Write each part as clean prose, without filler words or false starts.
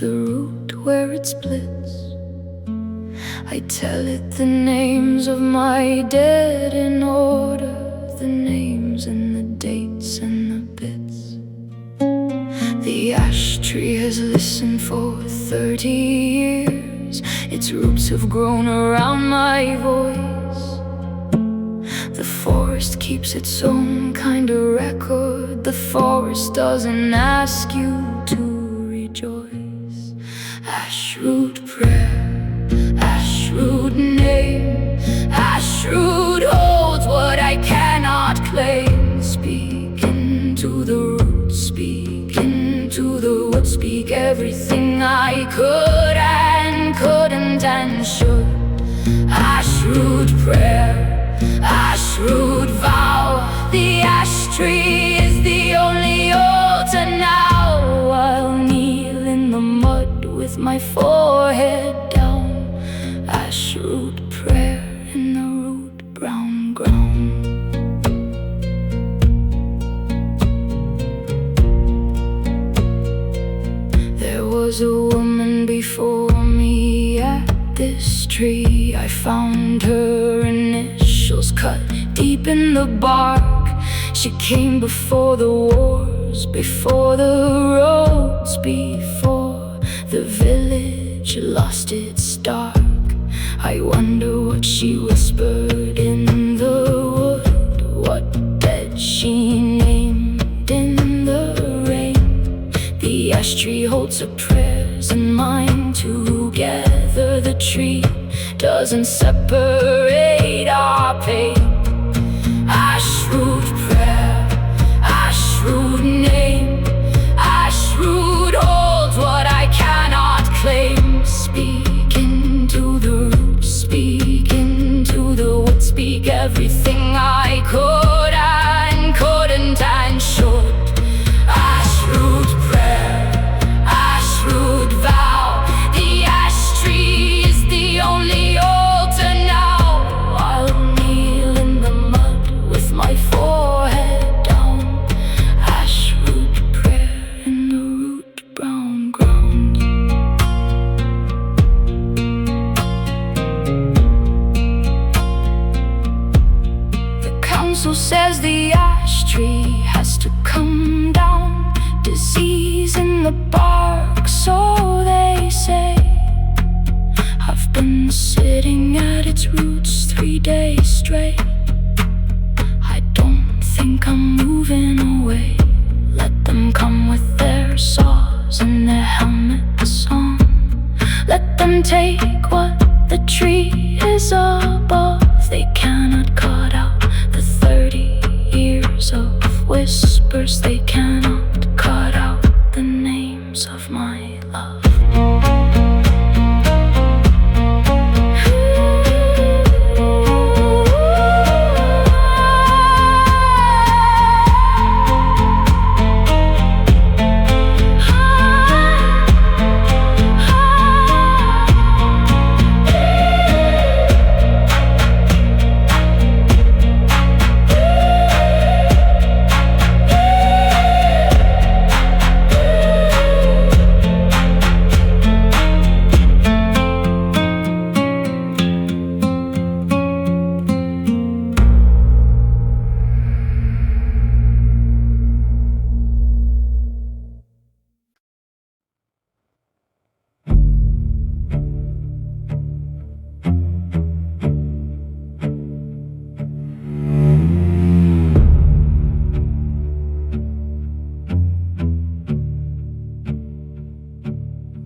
the root where it splits. I tell it the names of my dead in order, the names and the dates and the bits. The ash tree has listened for 30 years. Its roots have grown around my voice. The forest keeps its own kind of record. The forest doesn't ask you to rejoice. Ashroot prayer, ashroot name, ashroot holds what I cannot claim. Speak into the roots, speak into the wood, speak everything I could and couldn't and should. Ashroot prayer, ashroot vow, the ash tree is the only altar now. I'll kneel in the mud with my forehead down. Ashroot prayer in the root brown ground. There was a woman before me at this tree. I found her initials cut deep in the bark. She came before the wars, before the roads, before the village lost its dark. I wonder what she whispered in the wood, what dead she named in the rain. The ash tree holds her prayers and mine together. The tree doesn't separate our pain. Ashroot prayer, ashroot name, ashroot holds what I cannot claim. Speak into the roots, speak into the wood, speak everything I could and couldn't and should. Ashroot prayer, ashroot vow, the ash tree is the only altar now. I'll kneel in the mud with my forehead down. Ashroot prayer in the root brown ground. The council says the ash tree has to come down. Disease in the bark, so they say. I've been sitting at its roots 3 days straight. I don't think I'm moving away. Let them come with their saws and their helmets on. Let them take what the tree is above. They cannot cut out the 30 years of whispers. They cannot cut out the names of my love.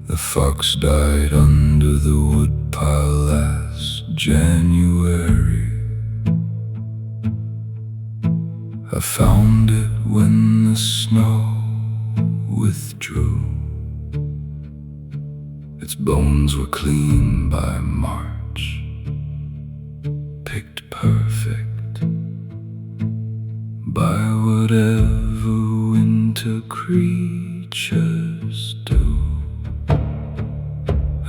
The fox died under the woodpile last January. I found it when the snow withdrew. Its bones were clean by March, picked perfect by whatever winter creatures do.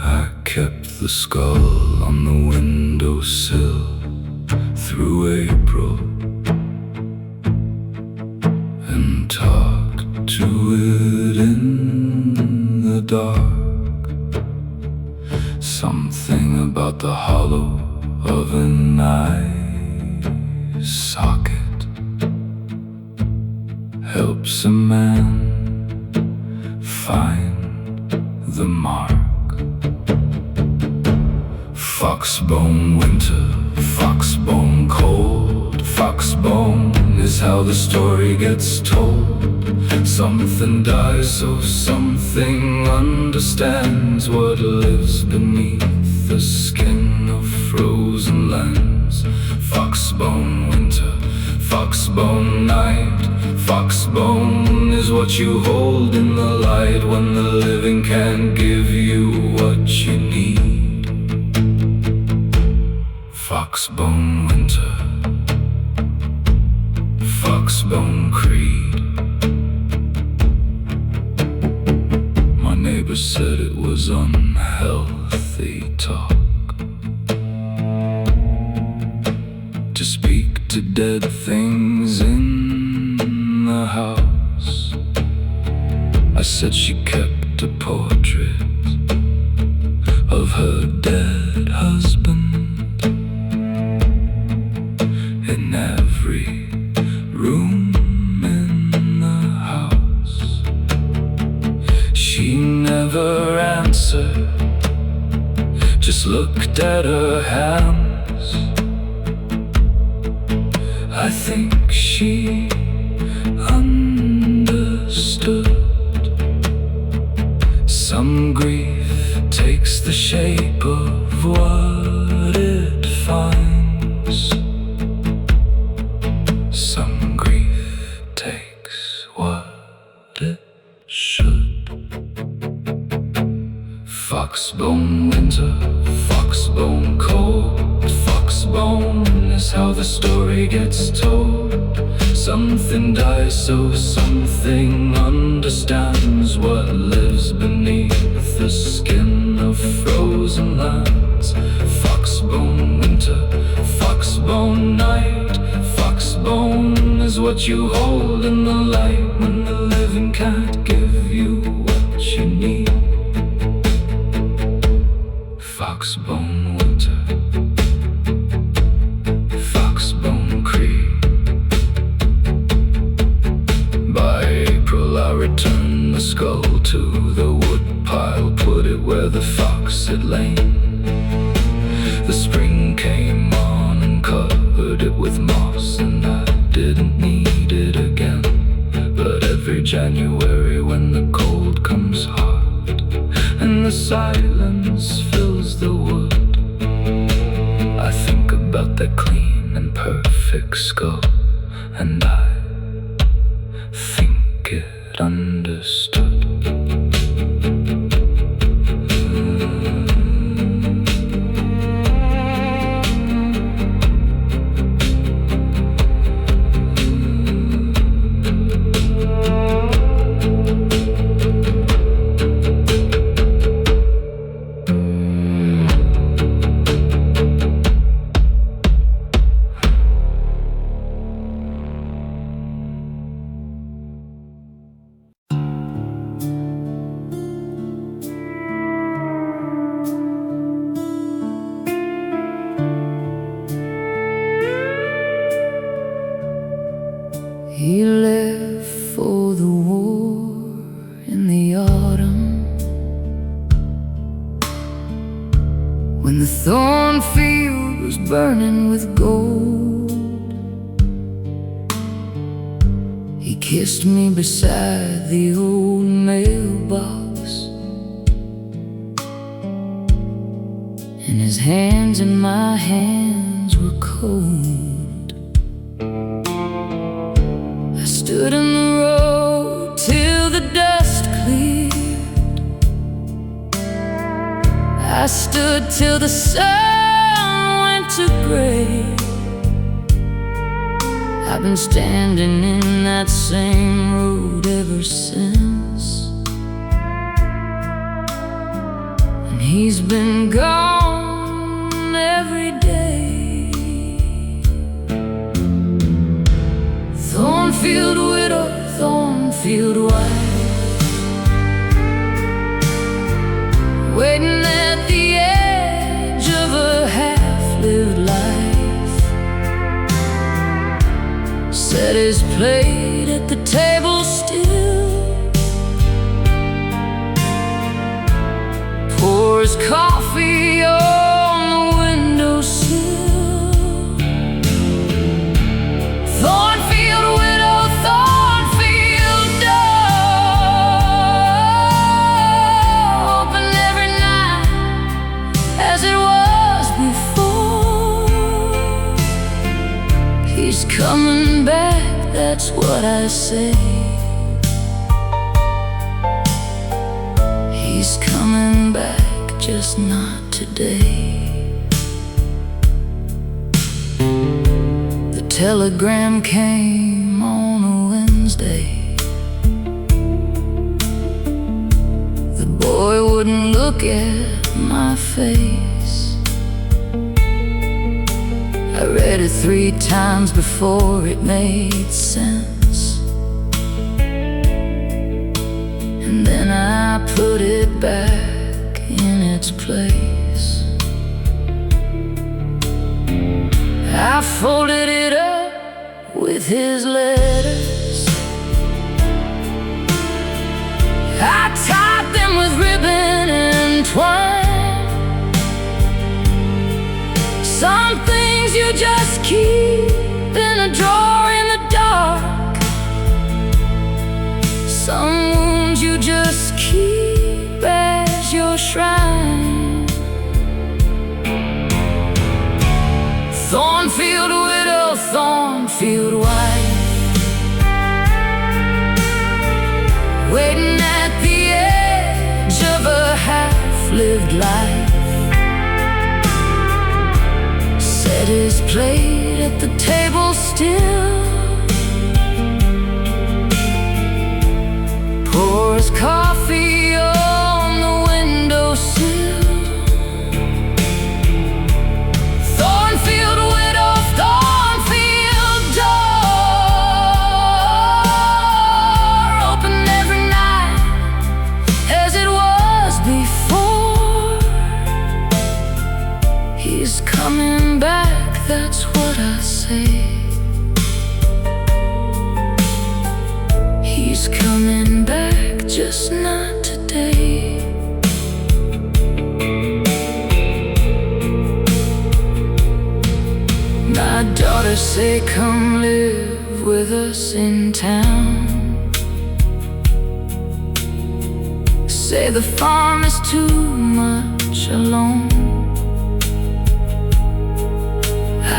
I kept the skull on the windowsill through April and talked to it in the dark. Something about the hollow of an eye socket helps a man find the mark. Foxbone winter, foxbone cold. Foxbone is how the story gets told. Something dies so something understands what lives beneath the skin of frozen lands. Foxbone winter, foxbone night. Foxbone is what you hold in the light when the living can't give you what you need. Foxbone winter, foxbone creed. My neighbor said it was unhealthy talk to speak to dead things in the house. I said she kept a portrait of her dead husband in every room in the house. She never answered, just looked at her hands. I think she understood. Some grief takes the shape of what it finds. Some grief takes what it should. Foxbone winter, foxbone cold. Foxbone is how the story gets told. Something dies so something understands what lives beneath the skin of frozen lands. Foxbone winter, foxbone night. Foxbone is what you hold in the light when the living can't give you what you need. Foxbone winter, foxbone creed. By April I returned the skull to the wood pile, put it where the fox had lain. The spring came on and covered it with moss, and I didn't need it again. But every January when the cold comes hard and the silence fills the wood, I think about that clean and perfect skull, and I think it understood. He left for the war in the autumn, when the thornfield was burning with gold. He kissed me beside the old mailbox, and his hands in my hands were cold. Stood in the road till the dust cleared. I stood till the sun went to gray. I've been standing in that same road ever since, and he's been gone every day. Thornfield widow, thornfield wife, waiting at the edge set his plate at the table still, pours coffee on the windowsill. Thornfield widow, thornfield door, open every night as it was before. He's coming back, that's what I say. He's coming back, just not today. The telegram came on a Wednesday. The boy wouldn't look at my face. I read it 3 times before it made sense, and then I put it back in its place. I folded it up with his letters. I tied them with ribbon and twine. Some things you just keep in a drawer in the dark. Some wounds you just keep as your shrine. Thornfield widow, thornfield wife, waiting at the edge of a half-lived life. Set his plate at the table still, pours coffee on the windowsill. Thornfield widow, thornfield door, open every night as it was before. He's coming back, that's what I say. He's coming back, just not today. My daughters say come live with us in town. Say the farm is too much alone.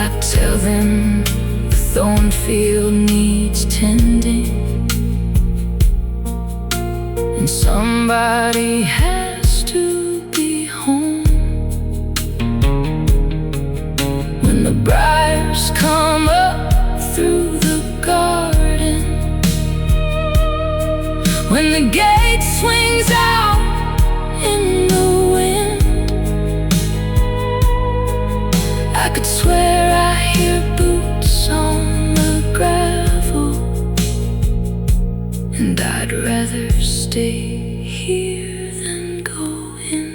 I tell them the thornfield needs tending, and somebody has to be home. When the briars come up through the garden, when the gate swings out in the wind, I could swear I hear boots on the gravel, and I'd rather stay here than go in.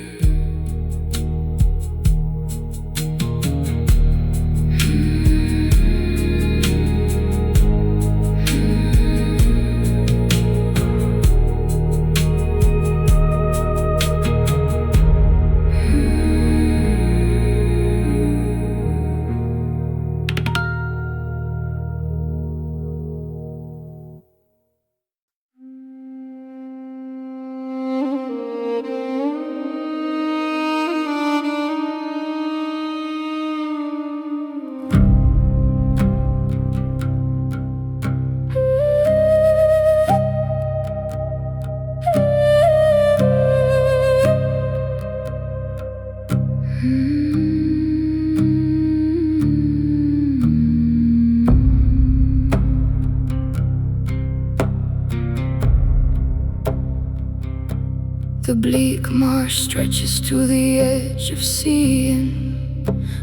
The bleak marsh stretches to the edge of seeing,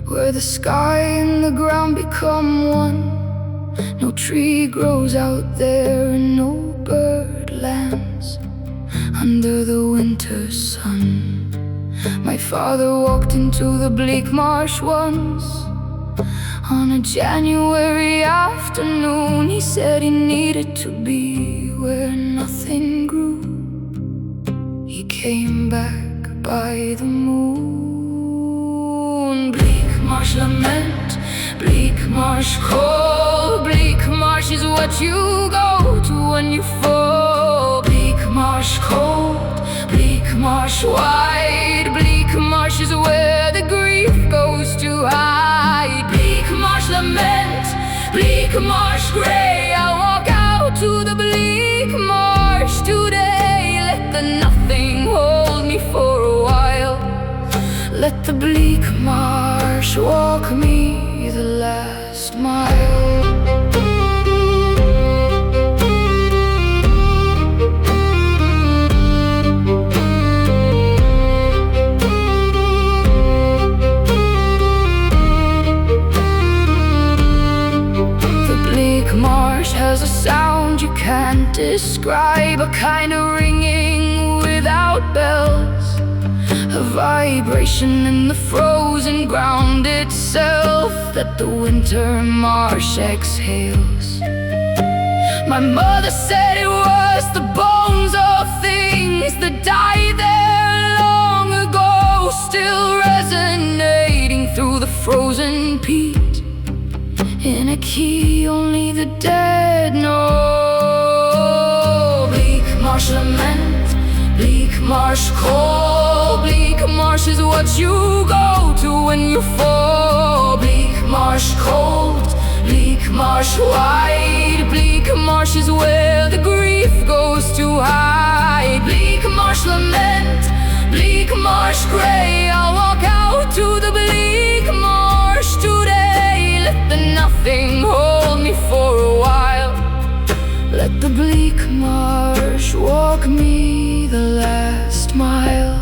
where the sky and the ground become one. No tree grows out there and no bird lands under the winter sun. My father walked into the bleak marsh once On a January afternoon, he said he needed to be where nothing grew. He came back by the moon. Bleakmarsh lament, bleakmarsh cold. Bleakmarsh is what you go to when you fall. Bleakmarsh cold, bleakmarsh wide. Bleakmarsh is where the grief goes to hide. Bleakmarsh lament, bleakmarsh gray. I'll walk out to the bleak marsh today. Let the nothing hold me for a while. Let the bleak marsh walk me the last mile. Has a sound you can't describe, a kind of ringing without bells, a vibration in the frozen ground itself that the winter marsh exhales. My mother said it was the bones of things that died there long ago, still resonating through the frozen peat, in a key only the dead know. Bleak marsh lament, bleak marsh cold. Bleak marsh is what you go to when you fall. Bleak marsh cold, bleak marsh wide. Bleak marsh is where the grief goes to hide. Bleak marsh lament, bleak marsh gray. I'll walk out to the bleak marsh today. Let the nothing hold me for a while. Let the bleak marsh walk me the last mile.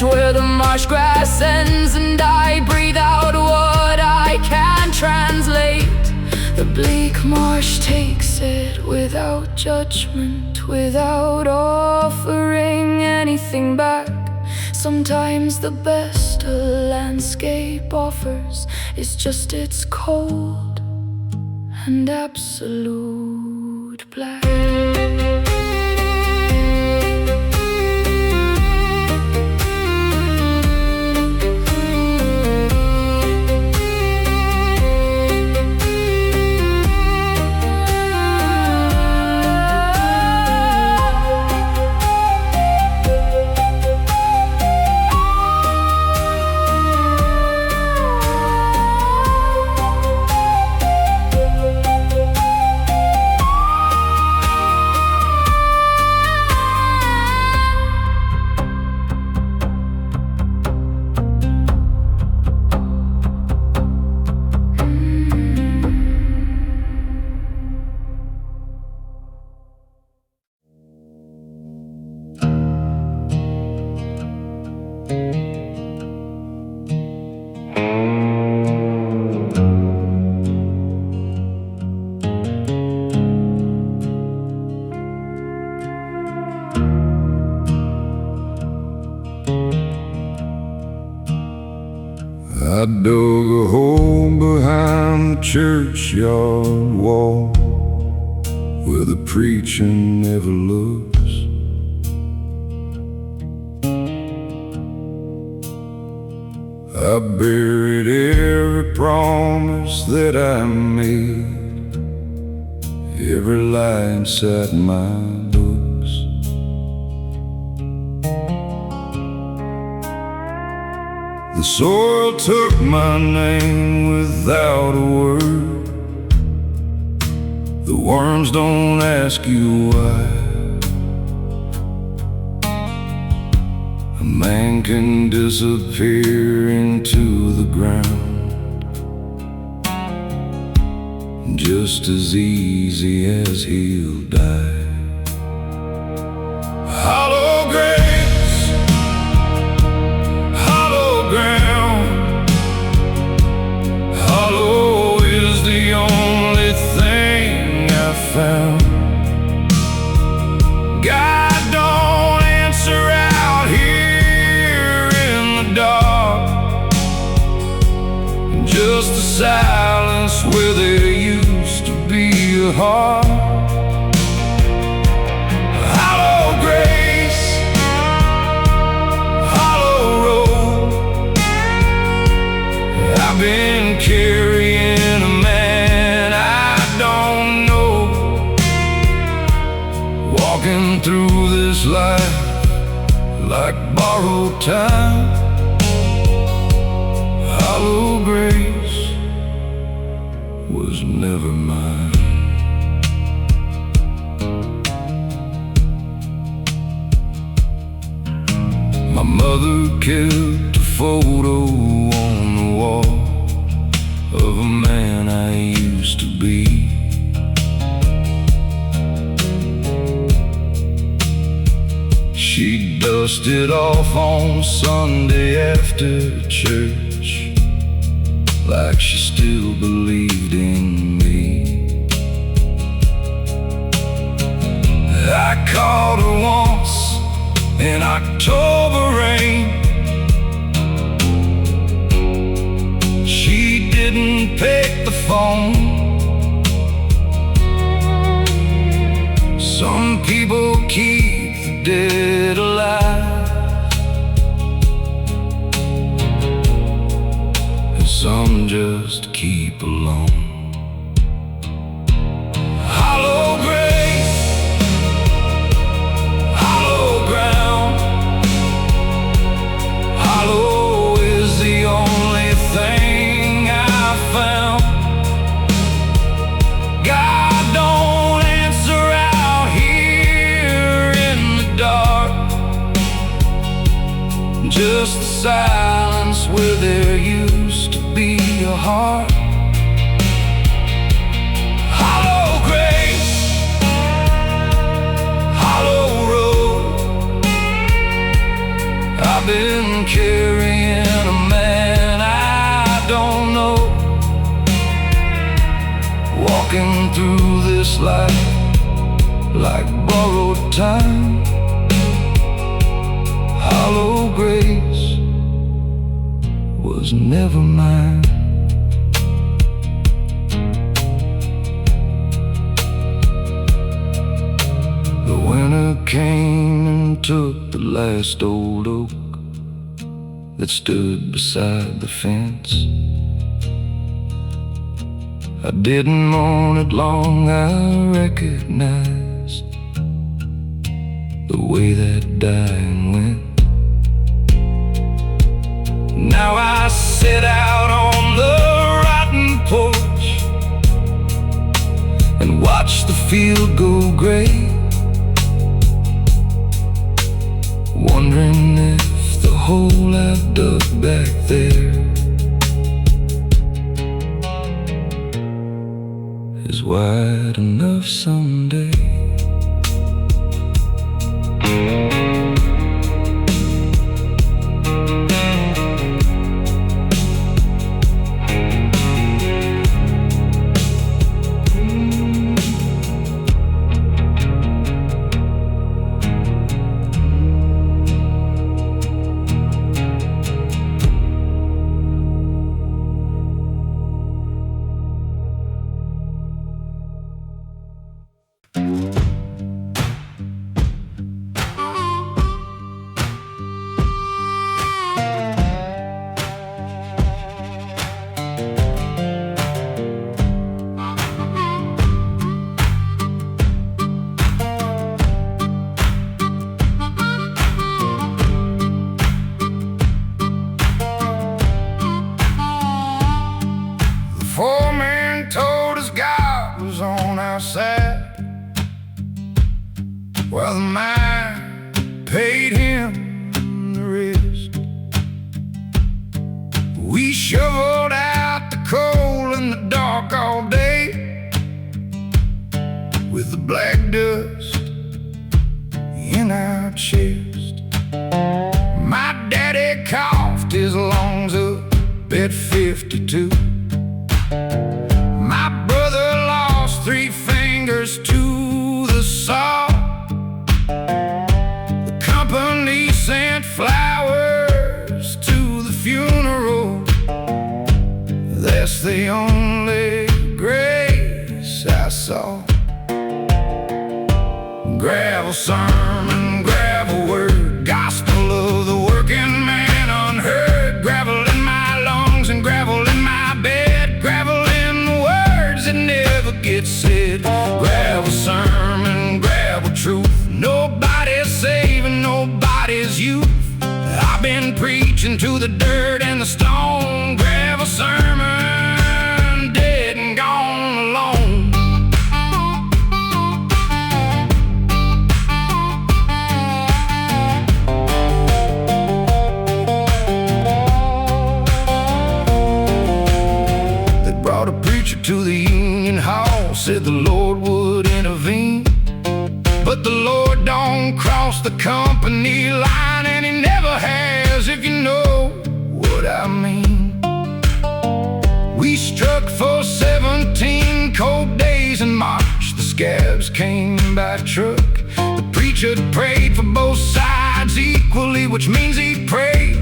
Where the marsh grass ends and I breathe out what I can't translate. The bleak marsh takes it without judgment, without offering anything back. Sometimes the best a landscape offers is just its cold and absolute black. I dug a hole behind the churchyard wall where the preacher never looks. I buried every promise that I made, every lie inside my books. The soil took my name without a word. The worms don't ask you why. A man can disappear into the ground, just as easy as he'll die. Hollow graves, hollow ground, hollow is the only thing I found. God don't answer out here in the dark, just the silence where there used to be a heart. Hollow grace, hollow road, I've been carrying a man I don't know, walking through this life like borrowed time. Hollow grace was never mine. My mother kept a photo on the wall of a man I used to be. She dusted off on Sunday after church, like she still believed in me. I called her once in October rain. She didn't pick the phone. Some people keep the dead alive, and some just keep alone. Hollow grace, hollow ground, hollow is the only thing I found. God don't answer out here in the dark, just the silence where there used to be a heart. Hollow grace, hollow road, I've been carrying a man I don't know, walking through this life like borrowed time. Hollow grace was never mine. The winter came and took the last old oak that stood beside the fence. I didn't mourn it long, I recognized the way that dying went. Now I sit out on the rotten porch and watch the field go gray, wondering if the hole I've dug back there is wide enough someday. Foreman told us God was on our side, while the mine paid him the rest. We shoveled out the coal in the dark all day, his lungs up at 52. My brother lost 3 fingers to the saw. The company sent flowers to the funeral. That's the only grace I saw. Gravel sermon, gravel word, gospel of the working man unheard. Gravel in my lungs and gravel in my bed. Gravel in the words that never get said. Gravel sermon, gravel truth. Nobody's saving nobody's youth. I've been preaching to the dirt and the stone. Gravel sermon, dead and gone alone. They brought a preacher to the union hall, said the Lord would intervene. But the Lord don't cross the company line, and he never has, if you know what I mean. We struck for 17 cold days in March. The scabs came by truck. The preacher prayed for both sides equally, which means he prayed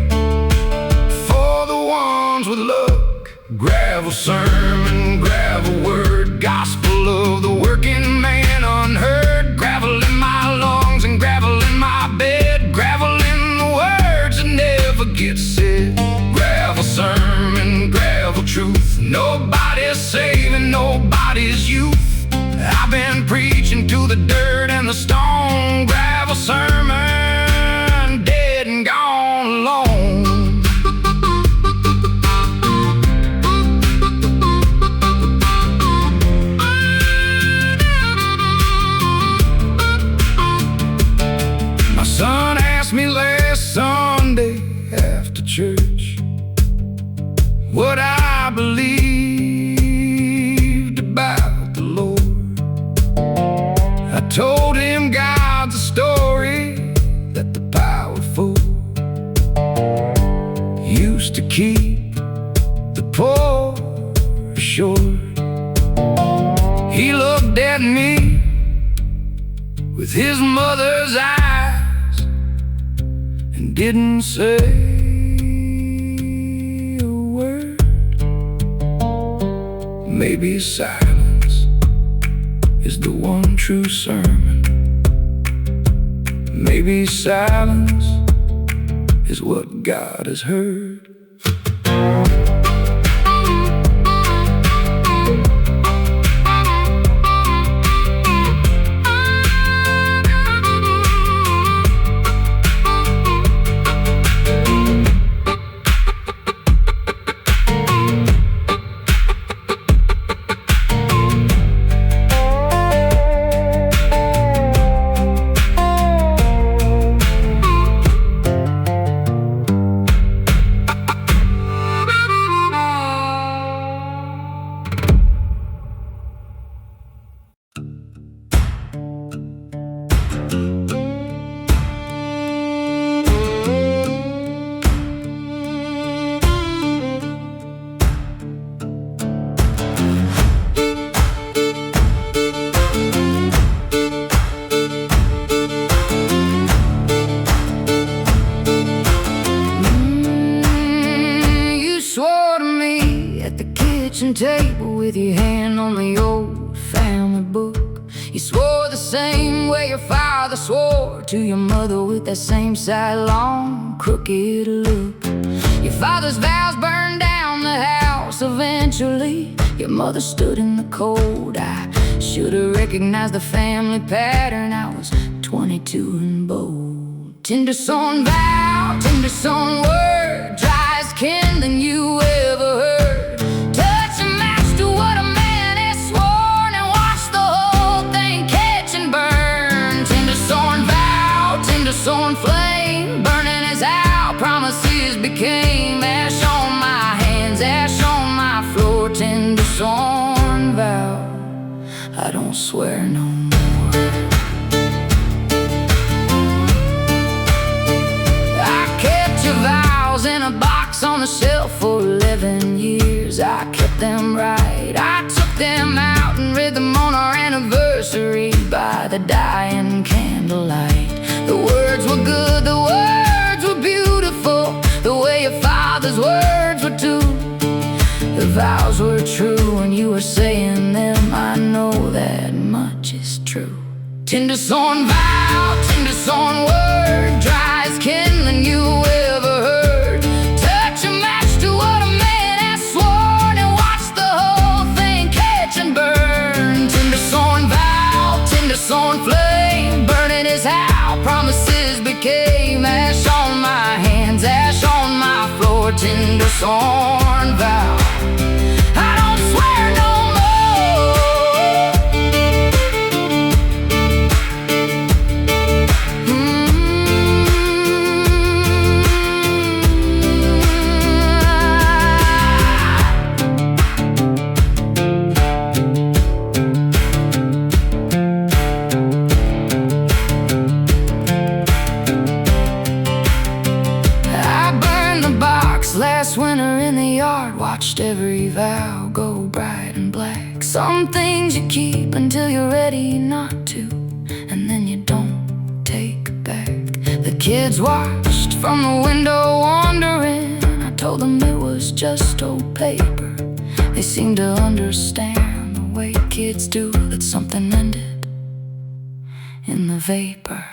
for the ones with luck. Gravel sermon, gravel word, gospel of the working man unheard. Gravel in my lungs and gravel in my bed. Gravel in the words that never get said. Gravel sermon, gravel truth. Nobody's saving nobody's youth. I've been preaching to the dirt and the stone. Gravel sermon, dead and gone alone. Son asked me last Sunday after church what I believed about the Lord. I told him God's a story that the powerful used to keep the poor assured. He looked at me with his mother's eyes and didn't say a word. Maybe silence is the one true sermon. Maybe silence is what God has heard. Table with your hand on the old family book. You swore the same way your father swore to your mother, with that same sidelong, crooked look. Your father's vows burned down the house eventually. Your mother stood in the cold. I should've recognized the family pattern. I was 22 and bold. Tindersworn vow, tindersworn word, driest kindling you ever heard. Tindersworn flame, burning as our promises became ash on my hands, ash on my floor. Tindersworn vow, I don't swear no more. I kept your vows in a box on the shelf for 11 years. I kept them right. I took them out and read them on our anniversary by the dying candlelight. The words were good, the words were beautiful, the way your father's words were too. The vows were true when you were saying them. I know that much is true. Tindersworn vow, tindersworn word, dry as kindling you ever heard. Touch a match to what a man has sworn and watch the whole thing catch and burn. Tindersworn vow, tindersworn flame, burning is how promises became. Ash on my hands, ash on my floor, tindersworn vow. I don't swear no last winter in the yard, watched every vow go bright and black. Some things you keep until you're ready not to, and then you don't take back. The kids watched from the window wondering. I told them it was just old paper. They seemed to understand the way kids do, that something ended in the vapor.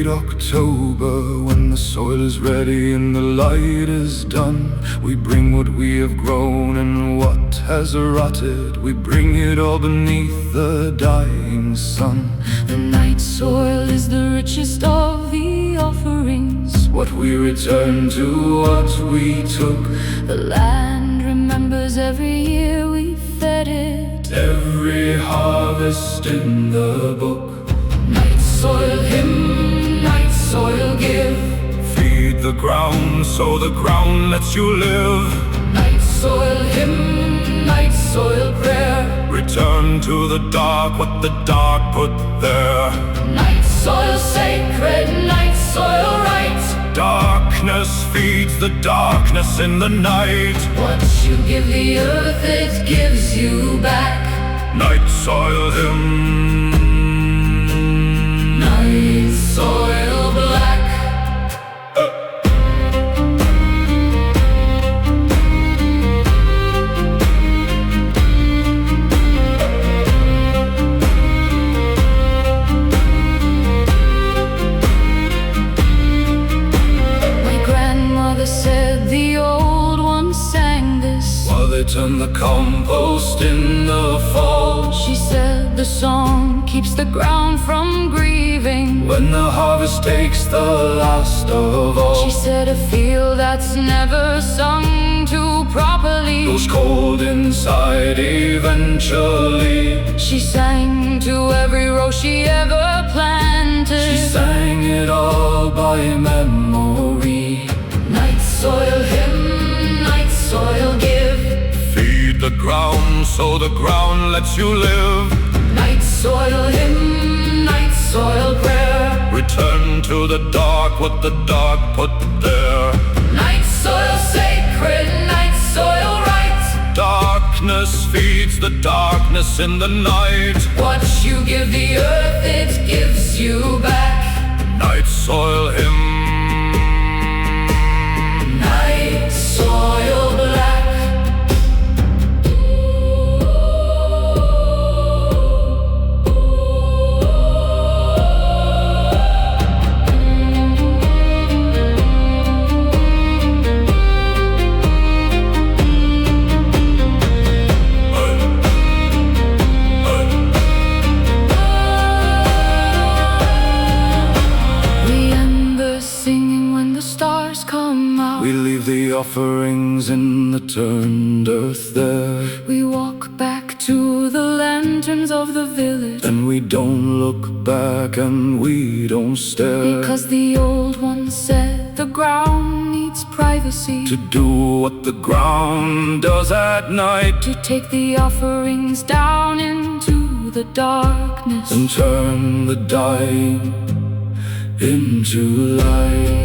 October, when the soil is ready and the light is done, we bring what we have grown and what has rotted. We bring it all beneath the dying sun. The night soil is the richest of the offerings. What we return to, what we took. The land remembers every year we fed it, every harvest in the book. Night soil hymn, night soil give. Feed the ground so the ground lets you live. Night soil hymn, night soil prayer. Return to the dark what the dark put there. Night soil sacred, night soil right. Darkness feeds the darkness in the night. What you give the earth, it gives you back. Night soil hymn, night soil black. Said the old ones sang this while they turned the compost in the fall. She said the song keeps the ground from grieving when the harvest takes the last of all. She said a field that's never sung to properly goes cold inside eventually. She sang to every row she ever planted. She sang it all by memory. Night soil hymn, night soil give. Feed the ground so the ground lets you live. Night soil hymn, night soil prayer. Return to the dark what the dark put there. Night soil sacred, night soil right. Dark darkness feeds the darkness in the night. What you give the earth, it gives you back. Nightsoil hymn. Nightsoil black. We leave the offerings in the turned earth there. We walk back to the lanterns of the village, and we don't look back and we don't stare, because the old one said the ground needs privacy, to do what the ground does at night, to take the offerings down into the darkness and turn the dying into light.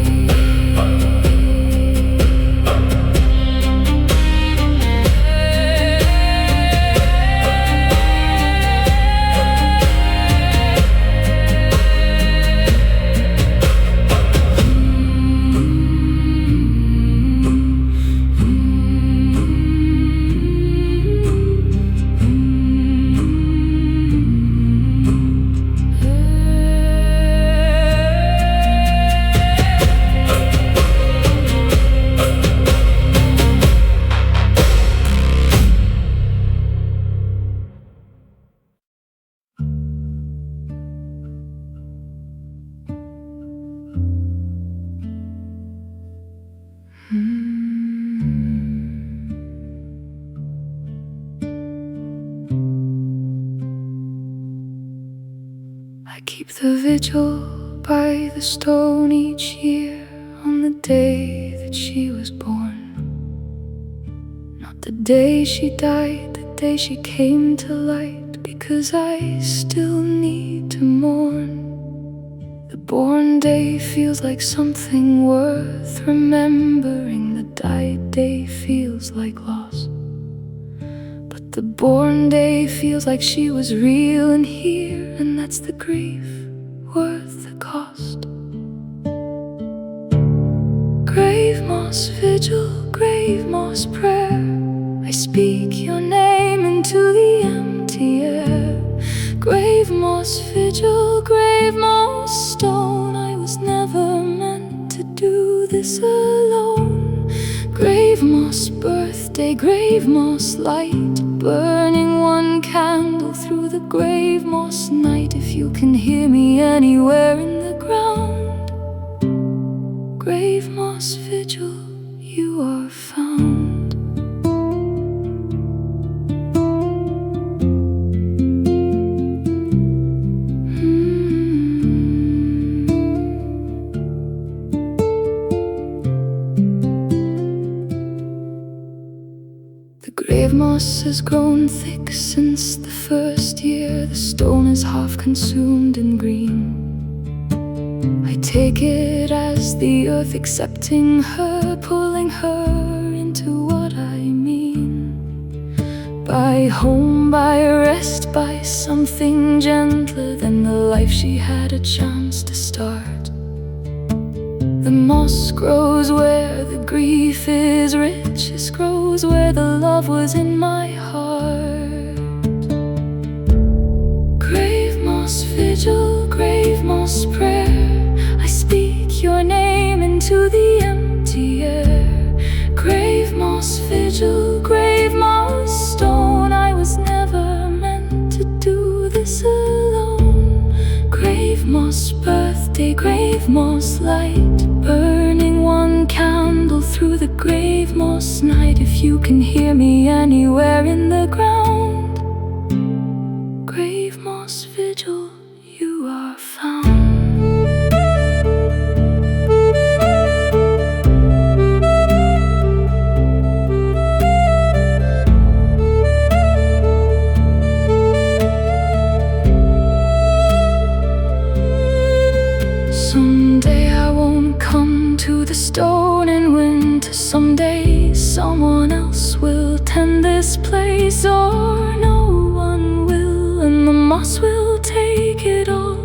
I keep the vigil by the stone each year on the day that she was born. Not the day she died, the day she came to light, because I still need to mourn. The born day feels like something worth remembering, the died day feels like loss. But the born day feels like she was real and here, and that's the grief worth the cost. Gravemoss vigil, gravemoss prayer, I speak your name into the empty air. Gravemoss vigil, gravemoss stone, I was never meant to do this alone. Gravemoss birthday, gravemoss light, burning one candle through the gravemoss night. If you can hear me anywhere in the ground, gravemoss vigil, you are found. The gravemoss has grown thick since the first year. The stone is half consumed in green. I take it as the earth accepting her, pulling her into what I mean. By home, by rest, by something gentler than the life she had a chance to start. The moss grows where the grief is richest, grows where the love was in my heart. Gravemoss vigil, gravemoss prayer, I speak your name into the empty air. Gravemoss vigil, gravemoss stone, I was never meant to do this alone. Gravemoss birthday, gravemoss light, burning one candle through the gravemoss night. If you can hear me anywhere in the ground, gravemoss vigil, you are found. Someday I won't come to the stone in winter. Someday someone else will tend this place. soar, no one will, and the moss will take it all,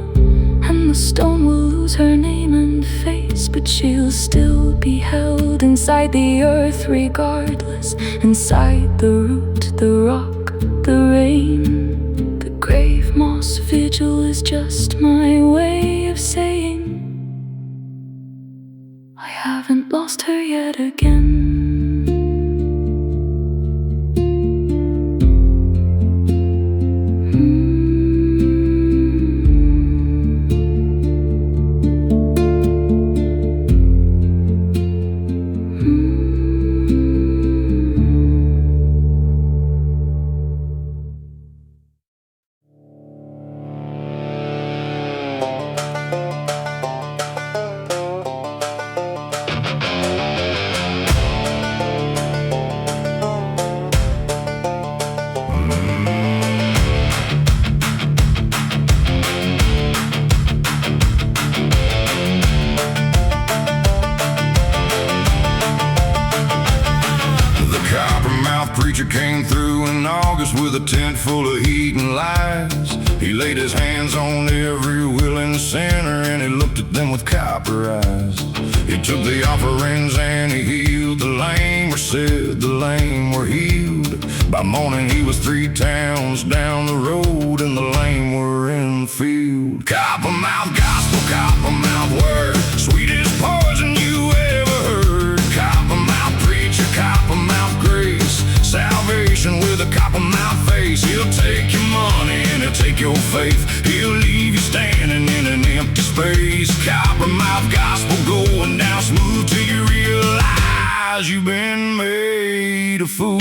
and the stone will lose her name and face, but she'll still be held inside the earth regardless, inside the root, the rock, the rain. The gravemoss vigil is just my way of saying I haven't lost her yet again. Preacher came through in August with a tent full of heat and lights. He laid his hands on every willing sinner and he looked at them with copper eyes. He took the offerings and he healed the lame, or said the lame were healed. By morning he was 3 towns down the road and the lame were in the field. Coppermouth gospel, coppermouth word, sweetest poison you ever heard. Coppermouth preacher, coppermouth grace, salvation with a coppermouth face. He'll take your money and he'll take your faith. He'll leave you standing in an empty space. Coppermouth gospel going down smooth till you realize you've been made a fool.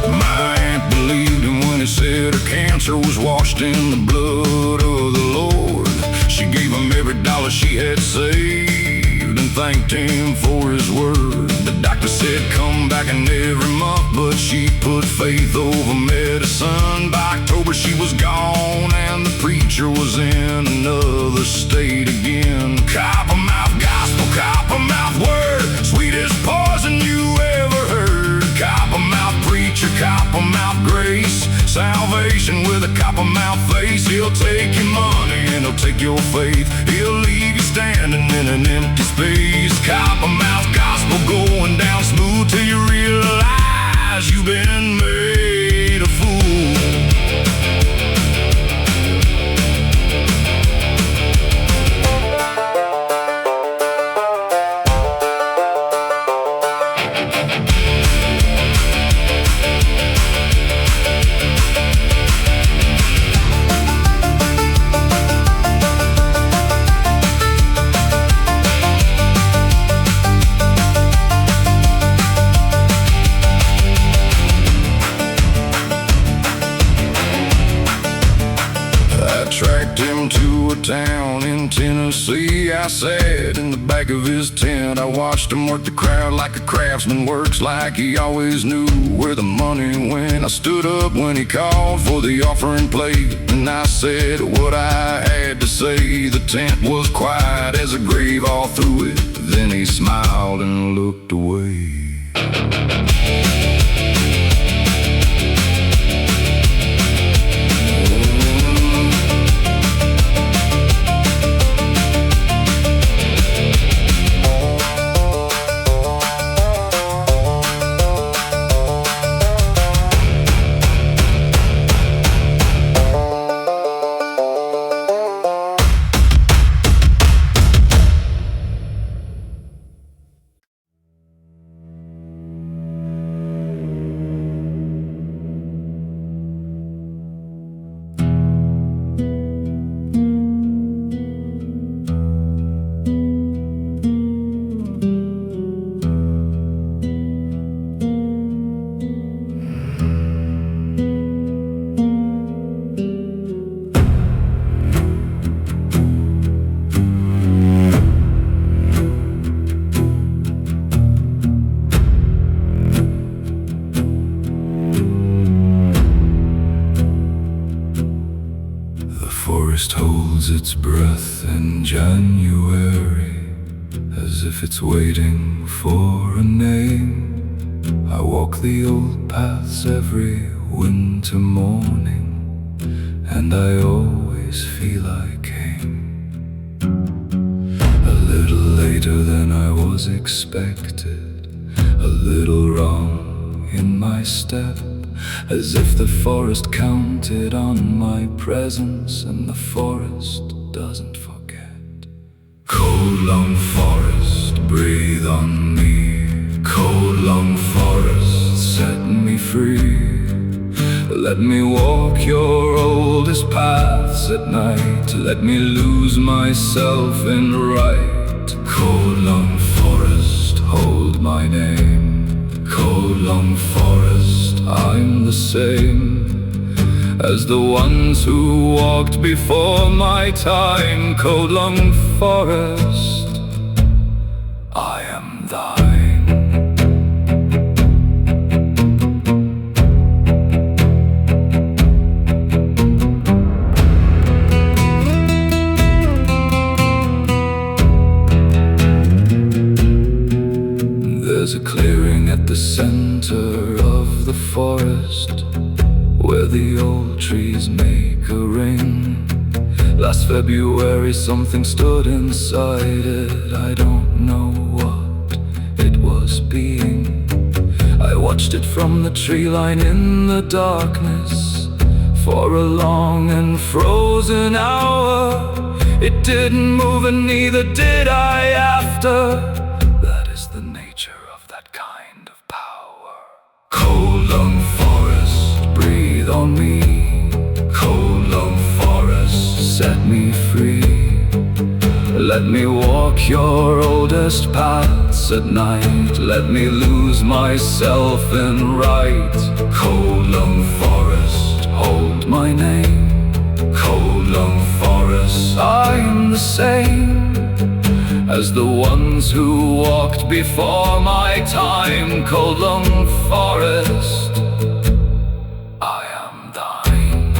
My aunt believed him when he said her cancer was washed in the blood of the Lord. She gave him every dollar she had saved and thanked him for his word. The doctor said come back in every month, but she put faith over medicine. By October she was gone and the preacher was in another state again. Coppermouth gospel, coppermouth word, sweetest poison you ever heard. Coppermouth preacher, coppermouth grace, salvation with a coppermouth face. He'll take your money and he'll take your faith. He'll leave you standing in an empty space. Coppermouth gospel going down smooth till you realize you've been made a fool. Tracked him to a town in Tennessee. I sat in the back of his tent. I watched him work the crowd like a craftsman works, like he always knew where the money went. I stood up when he called for the offering plate, and I said what I had to say. The tent was quiet as a grave all through it. Then he smiled and looked away. its breath in January, as if it's waiting for a name. I walk the old paths every winter morning, and I always feel I came a little later than I was expected, a little wrong in my step, as if the forest counted on my presence, and the forest doesn't forget. Coldlung forest, breathe on me. Coldlung forest, set me free. Let me walk your oldest paths at night. Let me lose myself in right. Coldlung forest, hold my name. Coldlung forest, I'm the same as the ones who walked before my time. Coldlung forest, I am thine. There's a clearing at the center of the forest, where the old trees make a ring. Last February something stood inside it. I don't know what it was being. I watched it from the tree line in the darkness for a long and frozen hour. It didn't move and neither did I after. That is the nature of that kind of power. Coldlung forest, breathe on me. Coldlung forest, set me free. Let me walk your oldest paths at night. Let me lose myself in right. Coldlung forest, hold my name. Coldlung forest, I'm the same as the ones who walked before my time. Coldlung forest, I am thine.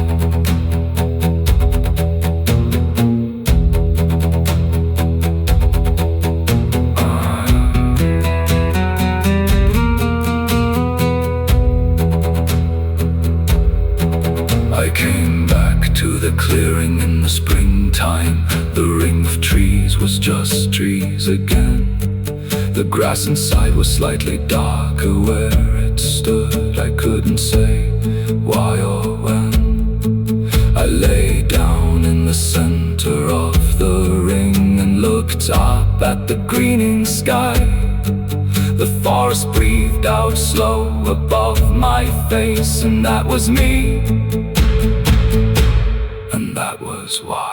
I came back to the clearing in the springtime. The ring of trees was just trees again. The grass inside was slightly darker where it stood. I couldn't say why or when. I lay down in the center of the ring and looked up at the greening sky. The forest breathed out slow above my face, and that was me, and that was why.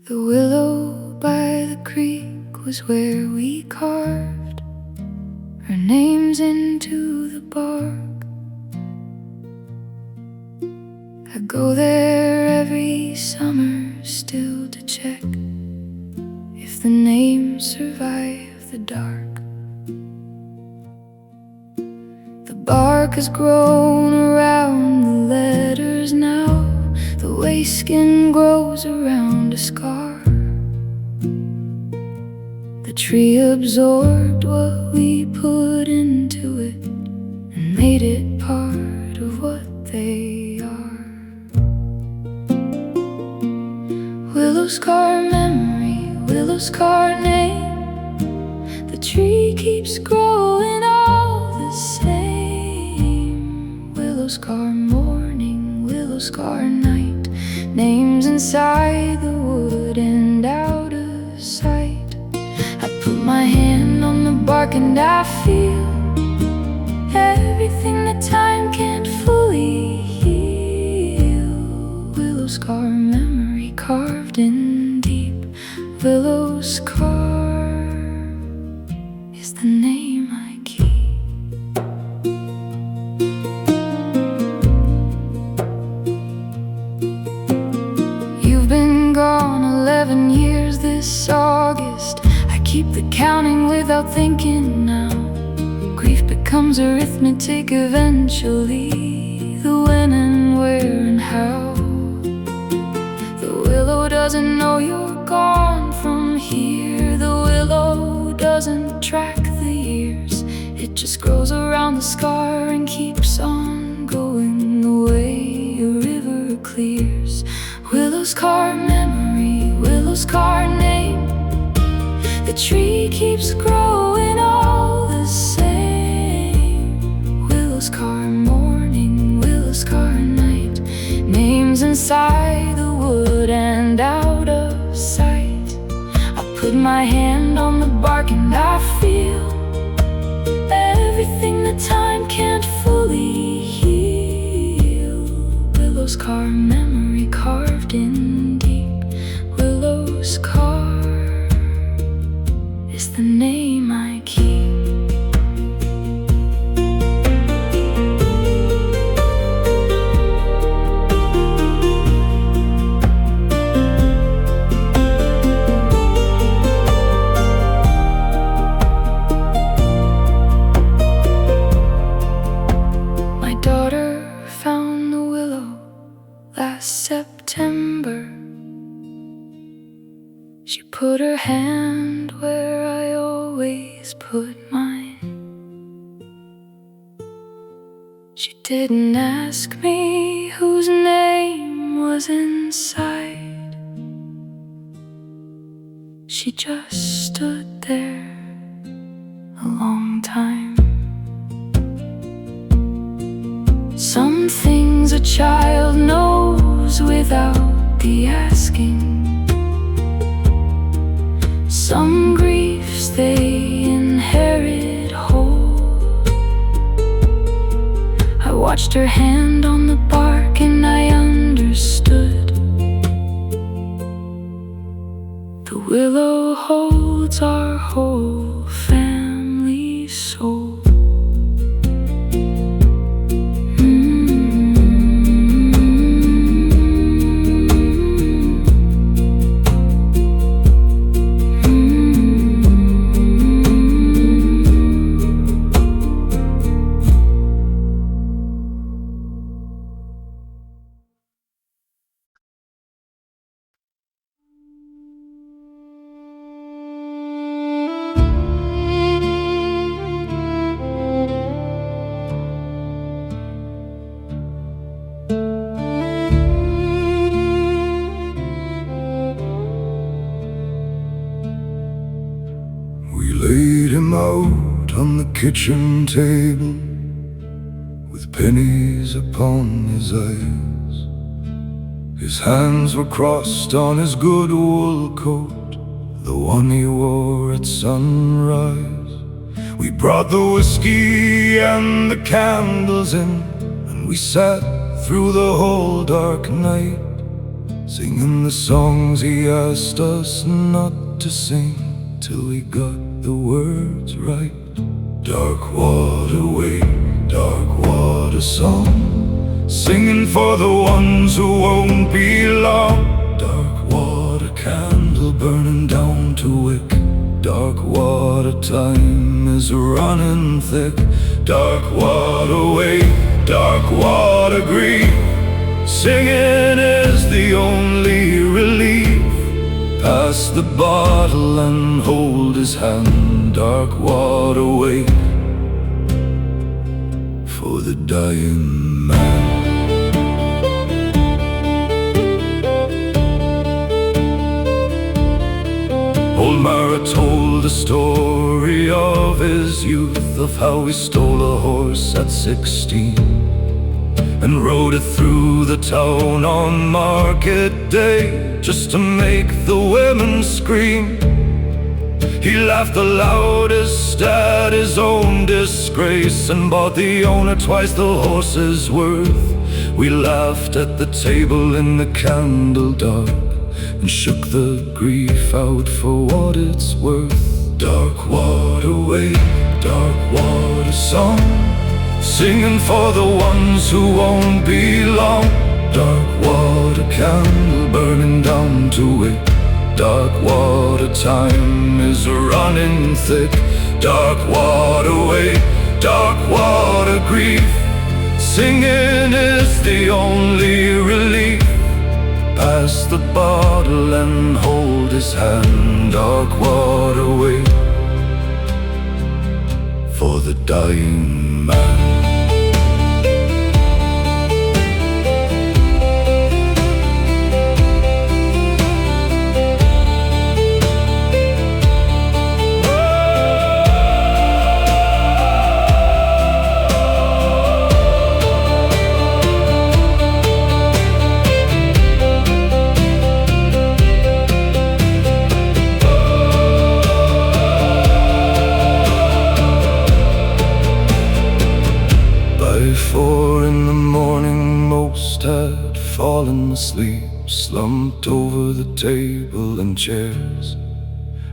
The willow by the creek was where we carved our names into the bark. I go there every summer still to check if the names survive the dark. The bark has grown around the letters now, the way skin grows around a scar. The tree absorbed what we put into it and made it part of what they are. Willowscar memory, willowscar name. The tree keeps growing all the same. Willowscar morning, willowscar night. Names inside the wood and out of sight. I put my hand on the bark and I feel everything that time can't fully heal. Willowscar memory carved in deep. Willowscar is the name I keep. You've been gone 11 years this August. I keep the counting without thinking now. Grief becomes arithmetic eventually. The when and where and how. The willow doesn't know you're gone from here. The willow doesn't track the years. It just grows around the scar and keeps on going the way a river clears. Willowscar memory, willowscar name. The tree keeps growing all the same. Willowscar morning, willowscar night. Names inside the wood and out of sight. I put my hand on the bark and I feel everything that time can't fully heal. Willowscar memory carved in deep. Willowscar is the name I keep. My daughter found the willow last September. She put her hand where I always put mine. She didn't ask me whose name was inside. She just stood there a long time. Some things a child knows without the asking. Some griefs they inherit whole. I watched her hand on the bark and I understood. The willow holds our whole family soul. Laid him out on the kitchen table with pennies upon his eyes. His hands were crossed on his good wool coat, the one he wore at sunrise. We brought the whiskey and the candles in, and we sat through the whole dark night, singing the songs he asked us not to sing, till we got the words right. Dark water wake, dark water song, singing for the ones who won't be long. Dark water candle burning down to wick. Dark water time is running thick. Dark water wake, dark water grief. Singing is the only relief. Pass the bottle and hold his hand. Dark water wake for the dying man. Old Mara told the story of his youth, of how he stole a horse at 16 and rode it through the town on market day, just to make the women scream. He laughed the loudest at his own disgrace, and bought the owner twice the horse's worth. We laughed at the table in the candle dark, and shook the grief out for what it's worth. Dark water wave, dark water song, singing for the ones who won't be long. Dark water candle burning down to it. Dark water time is running thick. Dark water wave, dark water grief, singing is the only relief. Pass the bottle and hold his hand. Dark water wait for the dying man. Had fallen asleep, slumped over the table and chairs.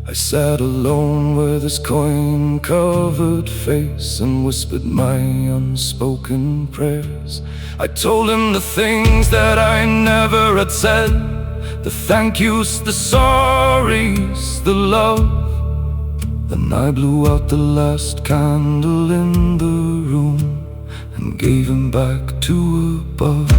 I sat alone with his coin-covered face and whispered my unspoken prayers. I told him the things that I never had said, the thank yous, the sorries, the love. Then I blew out the last candle in the room and gave him back to above.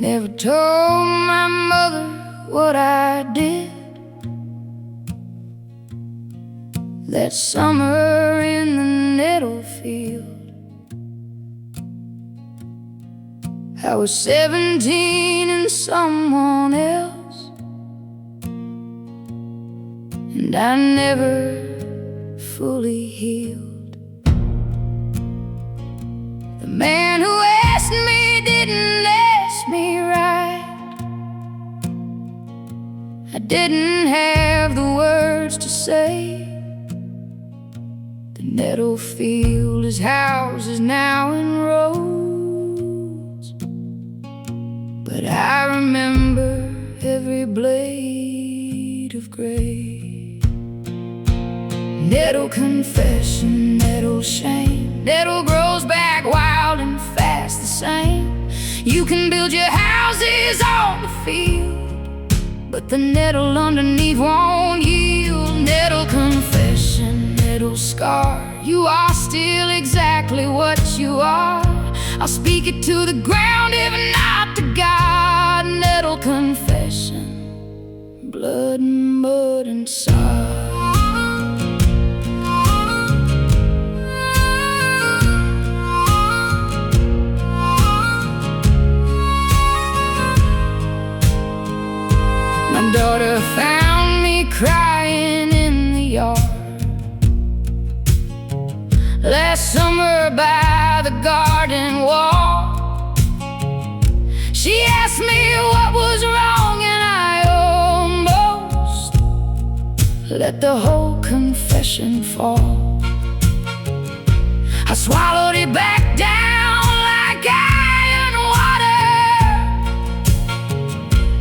Never told my mother what I did that summer in the nettle field. I was 17 and someone else, and I never fully healed. The man who asked me didn't ask me right. I didn't have the words to say. The nettle field is houses now in rows, but I remember every blade of gray. Nettle confession, nettle shame, nettle grows back wild and fast the same. You can build your houses on the field, but the nettle underneath won't yield. Nettle confession, nettle scar, you are still exactly what you are. I'll speak it to the ground, if not to God. Nettle confession, blood and mud and sod. My daughter found me crying in the yard last summer by the garden wall. She asked me what was wrong, and I almost let the whole confession fall. I swallowed it back down like iron water,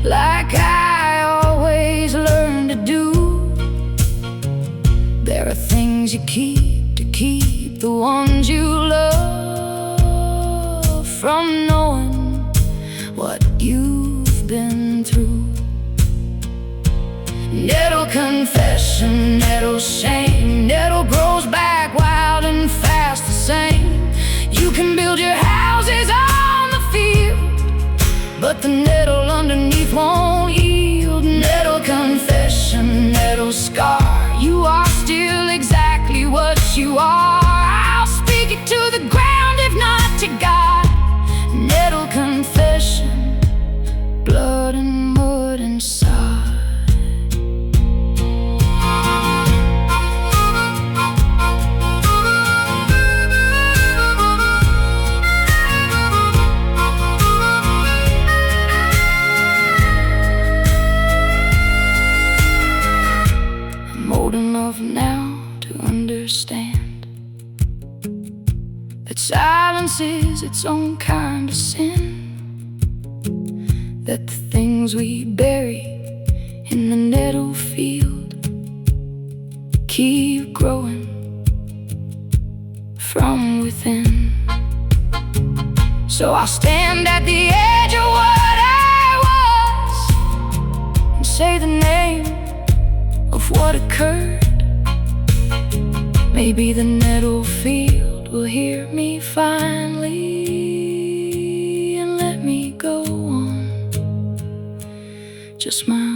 like I always learned to do. There are things you keep to keep the ones you love from knowing what you Nettle confession, nettle shame. Nettle grows back wild and fast the same. You can build your houses on the field, but the nettle underneath won't yield. Nettle confession, nettle scar. You are still exactly what you are. I'll speak it to the ground if not to God. Nettle confession, blood and mud inside. I'm old enough now to understand that silence is its own kind of sin, that the things we bury in the nettle field keep growing from within. So I'll stand at the edge of what I was and say the name of what occurred. Maybe the nettle field will hear me finally and let me go on just my